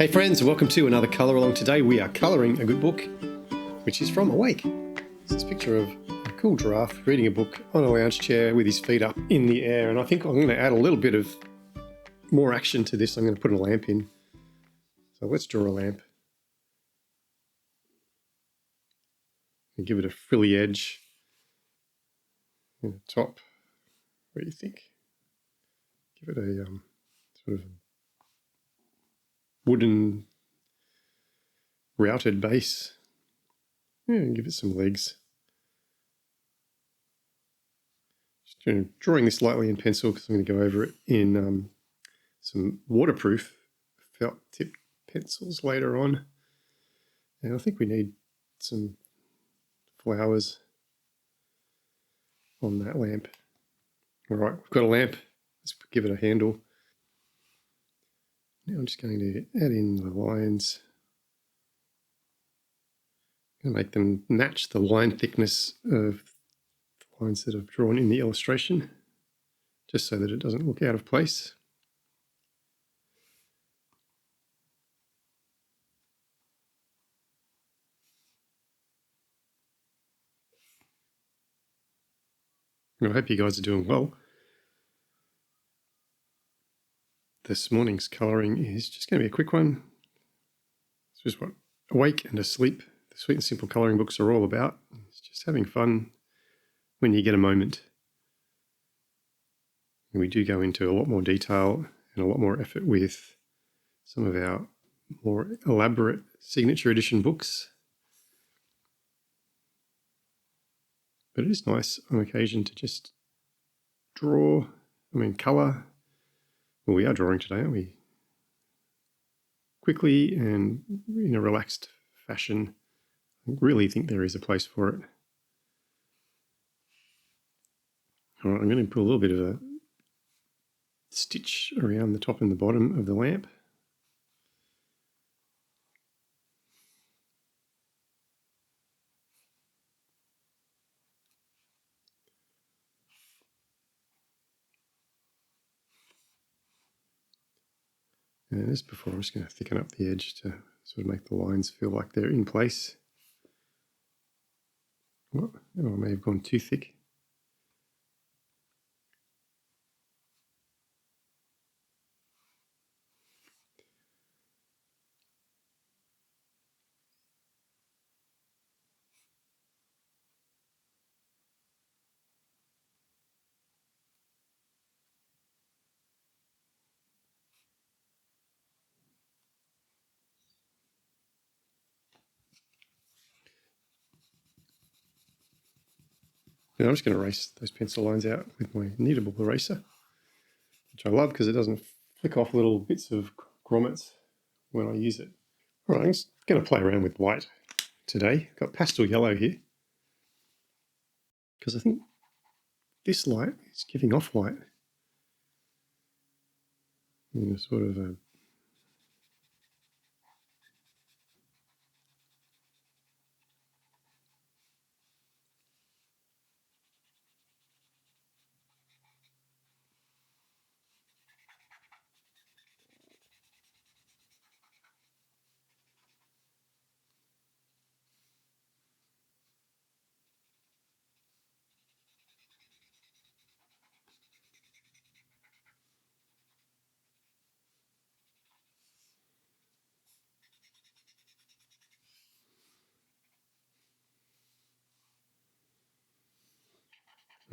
Hey friends, welcome to another colour along. Today we are colouring a good book, which is from Awake. It's this picture of a cool giraffe reading a book on a lounge chair with his feet up in the air, and I think I'm going to add a little bit of more action to this. I'm going to put a lamp in. So let's draw a lamp and give it a frilly edge in the top. What do you think? Give it a sort of wooden routed base. Yeah, and give it some legs. Just drawing this lightly in pencil because I'm going to go over it in some waterproof felt tip pencils later on. And I think we need some flowers on that lamp. All right, we've got a lamp. Let's give it a handle. Now I'm just going to add in the lines. I'm going to make them match the line thickness of the lines that I've drawn in the illustration, just so that it doesn't look out of place. I hope you guys are doing well. This morning's colouring is just going to be a quick one. It's just what Awake and Asleep, the Sweet and Simple colouring books, are all about. It's just having fun when you get a moment. And we do go into a lot more detail and a lot more effort with some of our more elaborate signature edition books. But it is nice on occasion to just draw, colour. Well, we are drawing today, aren't we? Quickly and in a relaxed fashion. I really think there is a place for it. All right, I'm going to put a little bit of a stitch around the top and the bottom of the lamp. And just before, I'm just going to thicken up the edge to sort of make the lines feel like they're in place. Oh, I may have gone too thick. And I'm just going to erase those pencil lines out with my kneadable eraser, which I love because it doesn't flick off little bits of grommets when I use it. All right, I'm just going to play around with white today. I've got pastel yellow here because I think this light is giving off white in a sort of a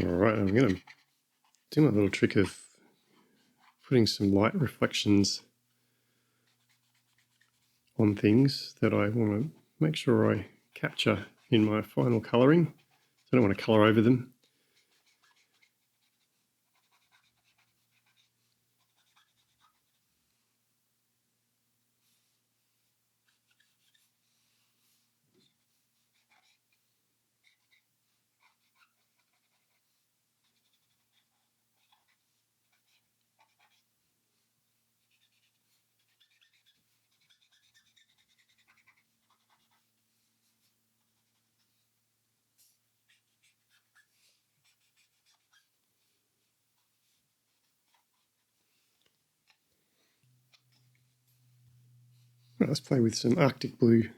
all right, I'm going to do my little trick of putting some light reflections on things that I want to make sure I capture in my final colouring. I don't want to colour over them. Right, let's play with some Arctic blue.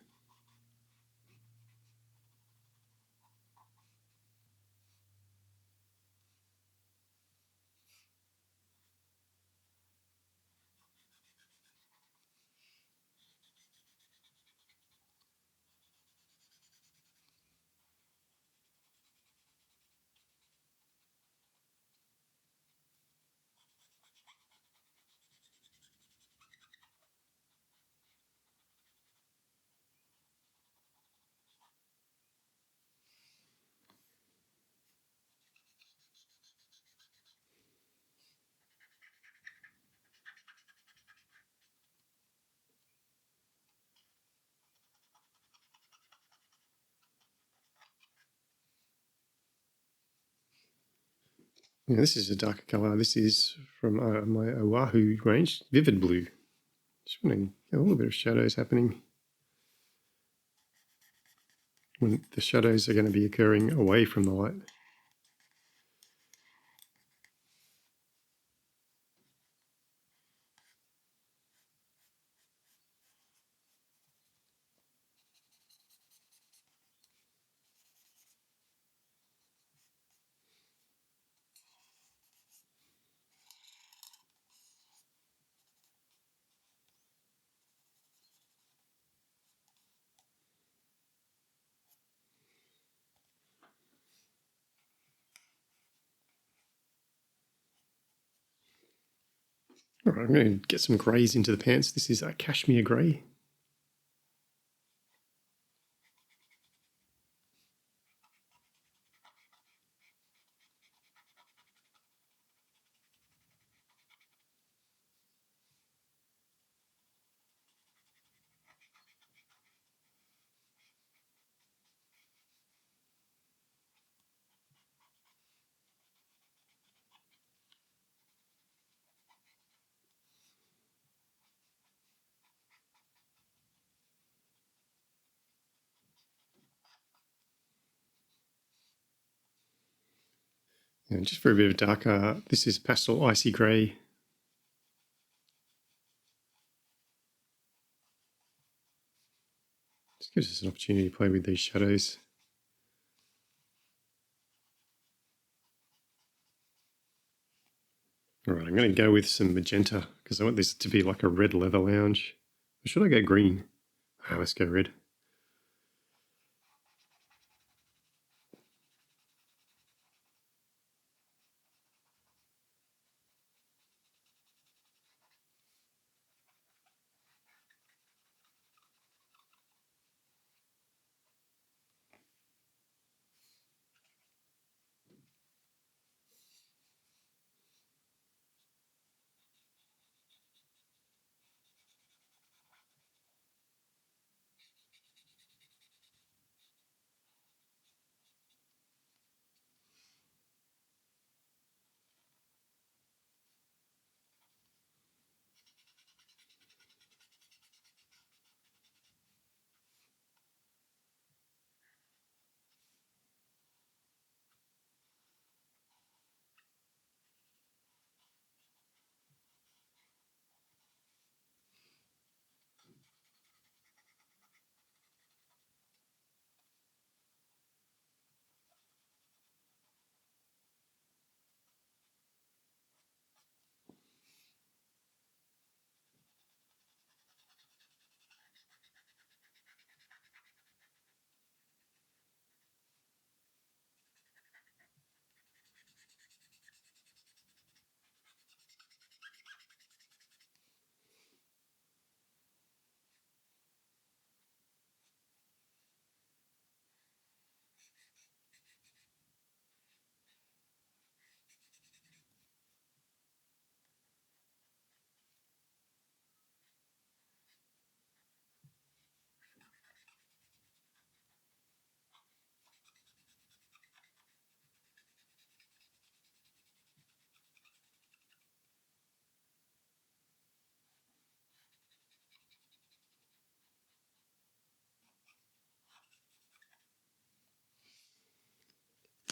Yeah, this is a darker colour. This is from my Oahu range, Vivid Blue. Just want to get a little bit of shadows happening when the shadows are going to be occurring away from the light. All right, I'm going to get some greys into the pants. This is a Cashmere grey. And just for a bit of darker, this is Pastel Icy Grey. Just gives us an opportunity to play with these shadows. All right, I'm going to go with some magenta because I want this to be like a red leather lounge. Or should I go green? Let's go red.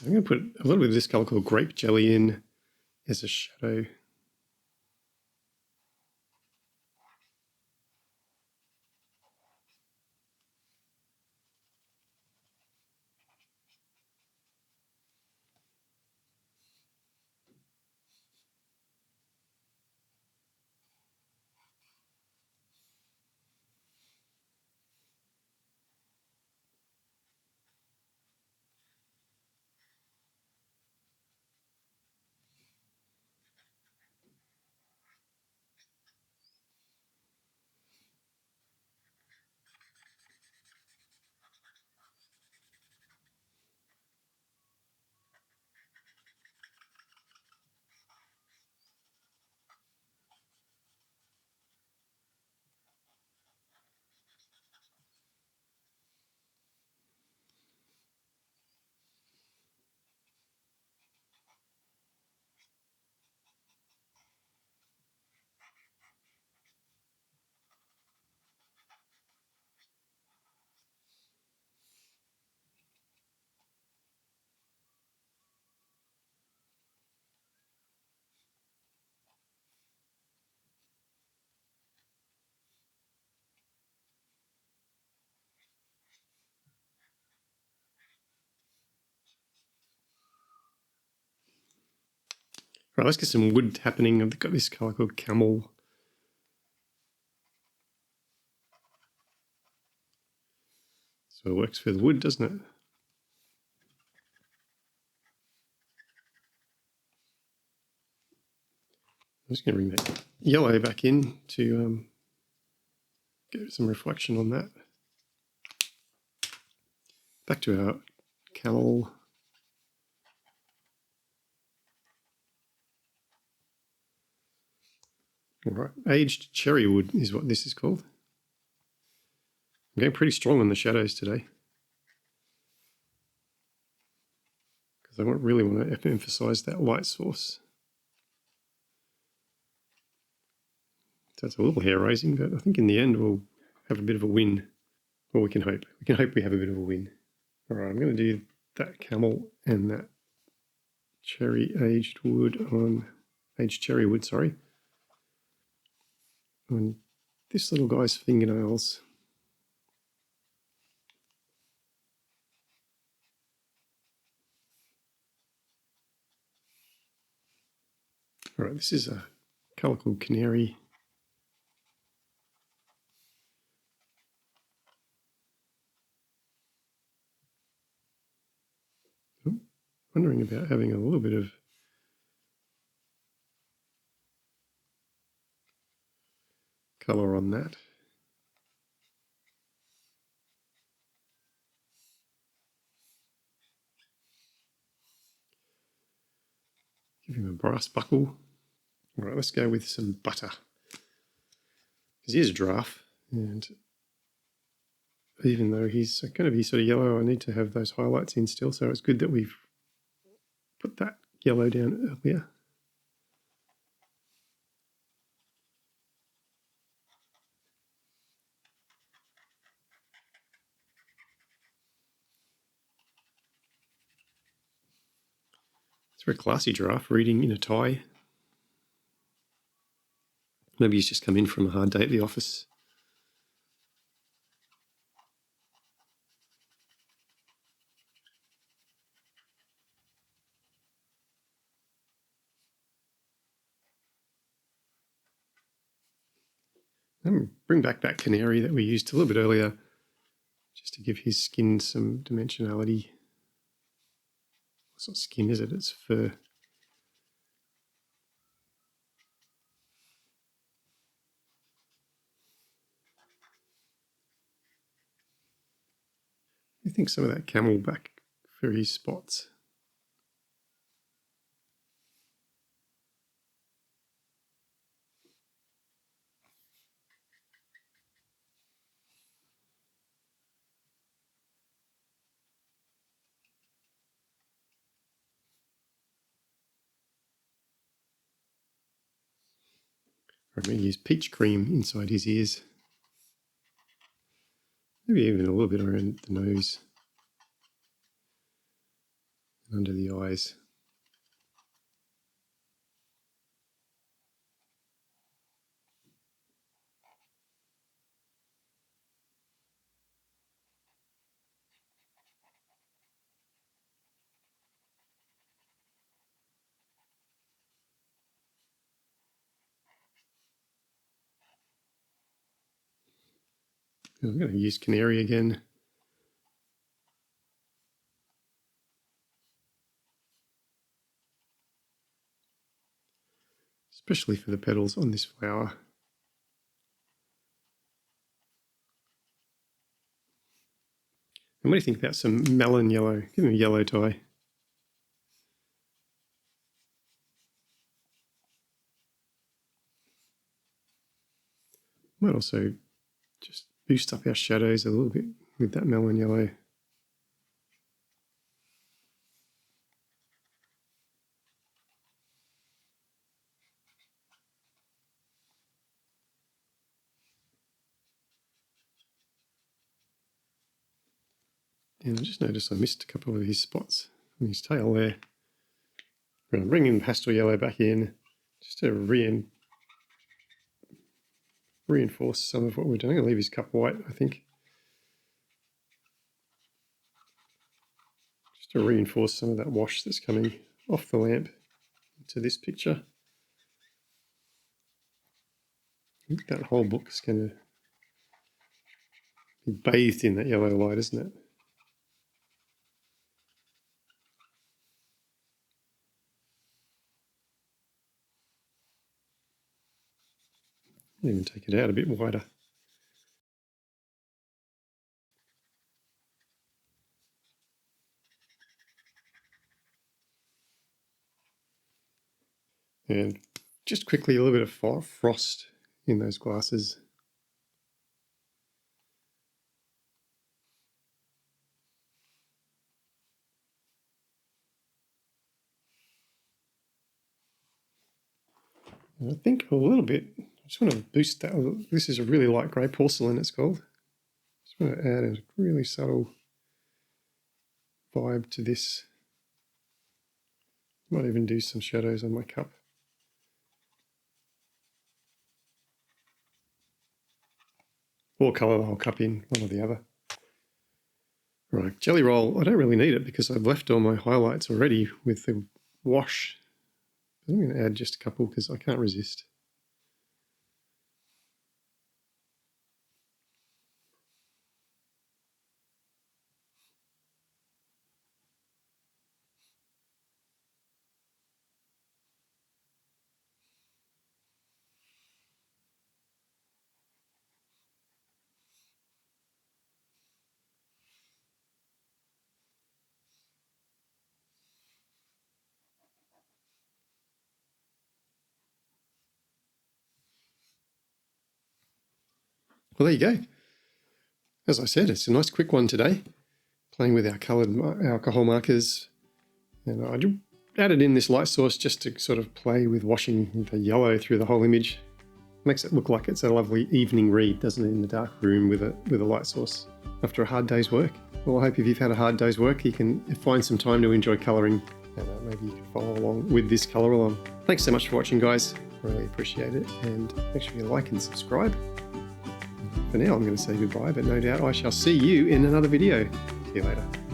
I'm going to put a little bit of this colour called Grape Jelly in as a shadow. Right, let's get some wood happening. I've got this colour called Camel. So it works for the wood, doesn't it? I'm just going to bring that yellow back in to get some reflection on that. Back to our Camel. All right, aged cherry wood is what this is called. I'm going pretty strong on the shadows today because I really want to emphasize that light source. So it's a little hair raising, but I think in the end we'll have a bit of a win. Well, we can hope. We can hope we have a bit of a win. All right, I'm going to do that Camel and that aged cherry wood, sorry, on this little guy's fingernails. All right, this is a colour called Canary. Oh, wondering about having a little bit of colour on that. Give him a brass buckle. All right, let's go with some butter. Because he is a giraffe, and even though he's going to be sort of yellow, I need to have those highlights in still, so it's good that we've put that yellow down earlier. It's a very classy giraffe, reading in a tie. Maybe he's just come in from a hard day at the office. And bring back that canary that we used a little bit earlier, just to give his skin some dimensionality. It's not skin, is it? It's fur. I think some of that camel back for his spots. I'm going to use peach cream inside his ears. Maybe even a little bit around the nose and under the eyes. I'm going to use canary again. Especially for the petals on this flower. And what do you think about some melon yellow? Give him a yellow tie. Might also just boost up our shadows a little bit with that melon yellow. And I just noticed I missed a couple of his spots on his tail there. I'm going to bring in pastel yellow back in just to reinforce some of what we're doing. I'll leave his cup white, I think. Just to reinforce some of that wash that's coming off the lamp to this picture. I think that whole book is going to be bathed in that yellow light, isn't it? I'll even take it out a bit wider. And just quickly, a little bit of frost in those glasses. And I think a little bit, I just want to boost that. This is a really light grey porcelain, it's called. Just want to add a really subtle vibe to this. Might even do some shadows on my cup. Or colour the whole cup in, one or the other. Right, jelly roll, I don't really need it because I've left all my highlights already with the wash. But I'm going to add just a couple because I can't resist. Well, there you go. As I said, it's a nice quick one today. Playing with our coloured alcohol markers. And I added in this light source just to sort of play with washing the yellow through the whole image. Makes it look like it's a lovely evening read, doesn't it, in the dark room with a light source after a hard day's work. Well, I hope if you've had a hard day's work, you can find some time to enjoy colouring, and maybe you can follow along with this colour along. Thanks so much for watching, guys. Really appreciate it, and make sure you like and subscribe. For now, I'm going to say goodbye, but no doubt I shall see you in another video. See you later.